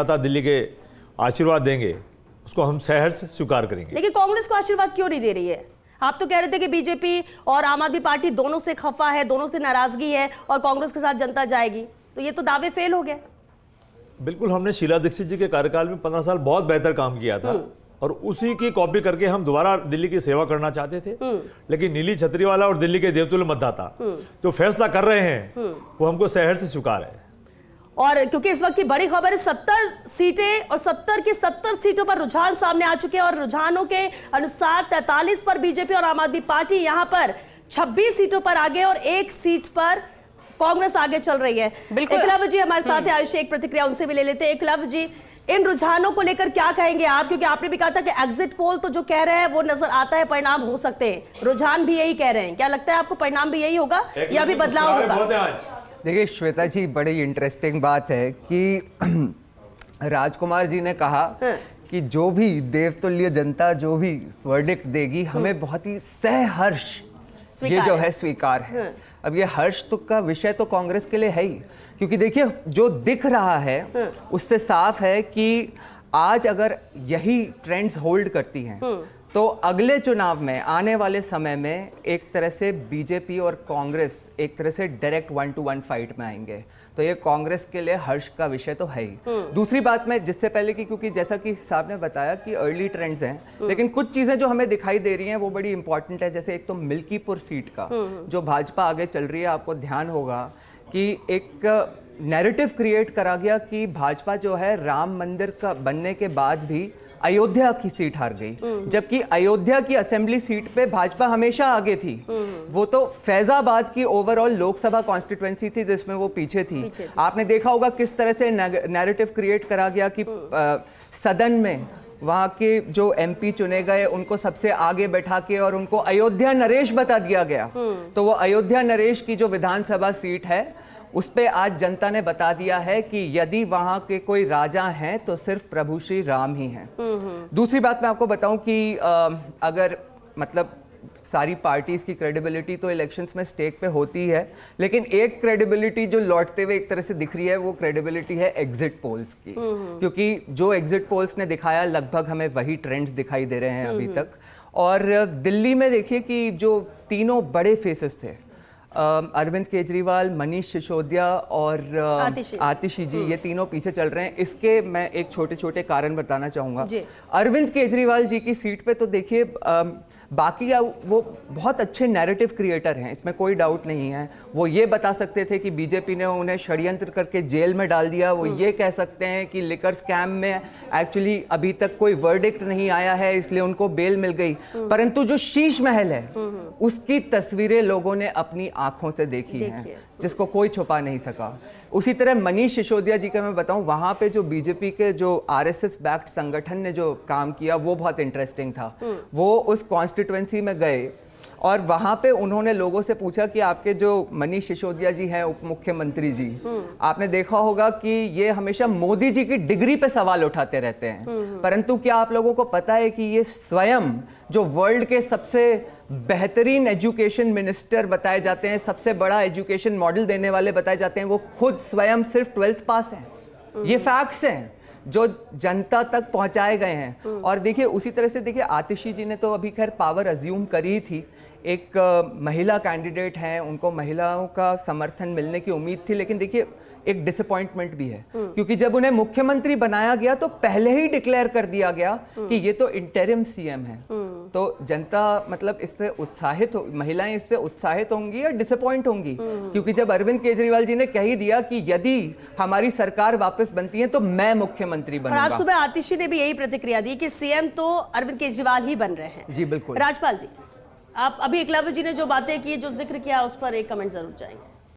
था दिल्ली के आशीर्वाद देंगे, उसको हम सहर्ष स्वीकार करेंगे। लेकिन कांग्रेस को आशीर्वाद क्यों नहीं दे रही है? आप तो कह रहे थे कि बीजेपी और आम आदमी पार्टी दोनों से खफा है, दोनों से नाराजगी है और कांग्रेस के साथ जनता जाएगी, तो ये तो दावे फेल हो गए। बिल्कुल, हमने शीला दीक्षित जी के कार्यकाल में 15 साल बहुत बेहतर काम किया था और उसी की कॉपी करके हम दोबारा दिल्ली की सेवा करना चाहते थे। लेकिन नीली छतरी वाला और दिल्ली के देवतुल्य मतदाता जो फैसला कर रहे हैं वो हमको सहर्ष स्वीकार है। और क्योंकि इस वक्त की बड़ी खबर है 70 सीटें और 70 की 70 सीटों पर रुझान सामने आ चुके हैं और रुझानों के अनुसार 43 पर बीजेपी और आम आदमी पार्टी यहां पर 26 सीटों पर आगे और 1 सीट पर कांग्रेस आगे चल रही है। एकलव्य जी हमारे साथ है, आयुष एक प्रतिक्रिया उनसे भी ले लेते हैं। एकलव्य जी, इन रुझानों को लेकर क्या कहेंगे आप? क्योंकि आपने भी कहा था कि एग्जिट पोल तो जो कह रहे हैं वो नजर आता है परिणाम हो सकते हैं, रुझान भी यही कह रहे हैं। क्या लगता है आपको परिणाम भी यही होगा या भी बदलाव होगा? देखिए श्वेता जी, बड़ी इंटरेस्टिंग बात है कि राजकुमार जी ने कहा कि जो भी देवतुल्य जनता जो भी वर्डिक्ट देगी हमें बहुत ही सहर्ष ये जो है स्वीकार है। अब ये हर्ष तो का विषय तो कांग्रेस के लिए है ही, क्योंकि देखिए जो दिख रहा है उससे साफ है कि आज अगर यही ट्रेंड्स होल्ड करती हैं तो अगले चुनाव में आने वाले समय में एक तरह से बीजेपी और कांग्रेस एक तरह से डायरेक्ट 1-to-1 फाइट में आएंगे। तो ये कांग्रेस के लिए हर्ष का विषय तो है ही। दूसरी बात में जिससे पहले की, क्योंकि जैसा कि साहब ने बताया कि अर्ली ट्रेंड्स हैं, लेकिन कुछ चीजें जो हमें दिखाई दे रही हैं वो बड़ी इंपॉर्टेंट है। जैसे एक तो मिल्कीपुर सीट का जो भाजपा आगे चल रही है, आपको ध्यान होगा कि एक नैरेटिव क्रिएट करा गया कि भाजपा जो है राम मंदिर का बनने के बाद भी अयोध्या की सीट हार गई, जबकि अयोध्या की असेंबली सीट पे भाजपा हमेशा आगे थी। वो तो फैजाबाद की ओवरऑल लोकसभा कॉन्स्टिट्यूएंसी थी जिसमें वो पीछे थी। आपने देखा होगा किस तरह से नैरेटिव क्रिएट करा गया कि सदन में वहाँ के जो एमपी चुने गए उनको सबसे आगे बैठा के और उनको अयोध्या नरेश बता दिया गया। तो वो अयोध्या नरेश की जो विधानसभा सीट है उस पे आज जनता ने बता दिया है कि यदि वहां के कोई राजा हैं तो सिर्फ प्रभु श्री राम ही हैं। दूसरी बात मैं आपको बताऊं कि अगर मतलब सारी पार्टीज की क्रेडिबिलिटी तो इलेक्शंस में स्टेक पे होती है, लेकिन एक क्रेडिबिलिटी जो लौटते हुए एक तरह से दिख रही है वो क्रेडिबिलिटी है एग्जिट पोल्स की, क्योंकि जो एग्जिट पोल्स ने दिखाया लगभग हमें वही ट्रेंड्स दिखाई दे रहे हैं अभी तक। और दिल्ली में देखिए कि जो तीनों बड़े फेसेस थे, अरविंद केजरीवाल, मनीष सिसोदिया और आतिशी जी, ये तीनों पीछे चल रहे हैं। इसके मैं एक छोटे छोटे कारण बताना चाहूँगा। अरविंद केजरीवाल जी की सीट पे तो देखिए बाकी वो बहुत अच्छे नैरेटिव क्रिएटर हैं, इसमें कोई डाउट नहीं है। वो ये बता सकते थे कि बीजेपी ने उन्हें षड्यंत्र करके जेल में डाल दिया। वो ये कह सकते हैं कि लिकर स्कैम में एक्चुअली अभी तक कोई वर्डिक्ट नहीं आया है इसलिए उनको बेल मिल गई। परंतु जो शीश महल है उसकी तस्वीरें लोगों ने अपनी आंखों से देखी हैं, जिसको कोई छुपा नहीं सका। उसी तरह मनीष सिसोदिया जी का मैं बताऊं, वहां पे जो बीजेपी के जो आरएसएस बैक्ड संगठन ने जो काम किया वो बहुत इंटरेस्टिंग था। वो उस कॉन्स्टिट्यूएंसी में गए और वहां पे उन्होंने लोगों से पूछा कि आपके जो मनीष सिसोदिया जी हैं उप मुख्यमंत्री जी, आपने देखा होगा कि ये हमेशा मोदी जी की डिग्री पे सवाल उठाते रहते हैं, परंतु क्या आप लोगों को पता है कि ये स्वयं जो वर्ल्ड के सबसे बेहतरीन एजुकेशन मिनिस्टर बताए जाते हैं, सबसे बड़ा एजुकेशन मॉडल देने वाले बताए जाते हैं, वो खुद स्वयं सिर्फ 12th पास हैं। ये फैक्ट्स हैं जो जनता तक पहुंचाए गए हैं। और देखिए उसी तरह से देखिए आतिशी जी ने तो अभी खैर पावर अज्यूम करी थी, एक महिला कैंडिडेट हैं, उनको महिलाओं का समर्थन मिलने की उम्मीद थी, लेकिन देखिए एक डिसअपॉइंटमेंट भी है, क्योंकि जब उन्हें मुख्यमंत्री बनाया गया तो पहले ही डिक्लेयर कर दिया गया कि ये तो इंटरिम सीएम है। तो जनता मतलब इससे उत्साहित महिलाएं इससे उत्साहित होंगी या डिसअपॉइंट होंगी, क्योंकि जब अरविंद केजरीवाल जी ने कह ही दिया कि यदि हमारी सरकार वापस बनती है तो मैं मुख्यमंत्री बनूंगा। आज सुबह आतिशी ने भी यही प्रतिक्रिया दी कि सीएम तो अरविंद केजरीवाल ही बन रहे हैं। जी बिल्कुल। राजपाल जी, आप अभी एकलव्य जी ने जो बातें की, जो जिक्र किया, उस पर एक कमेंट जरूर चाहेंगे।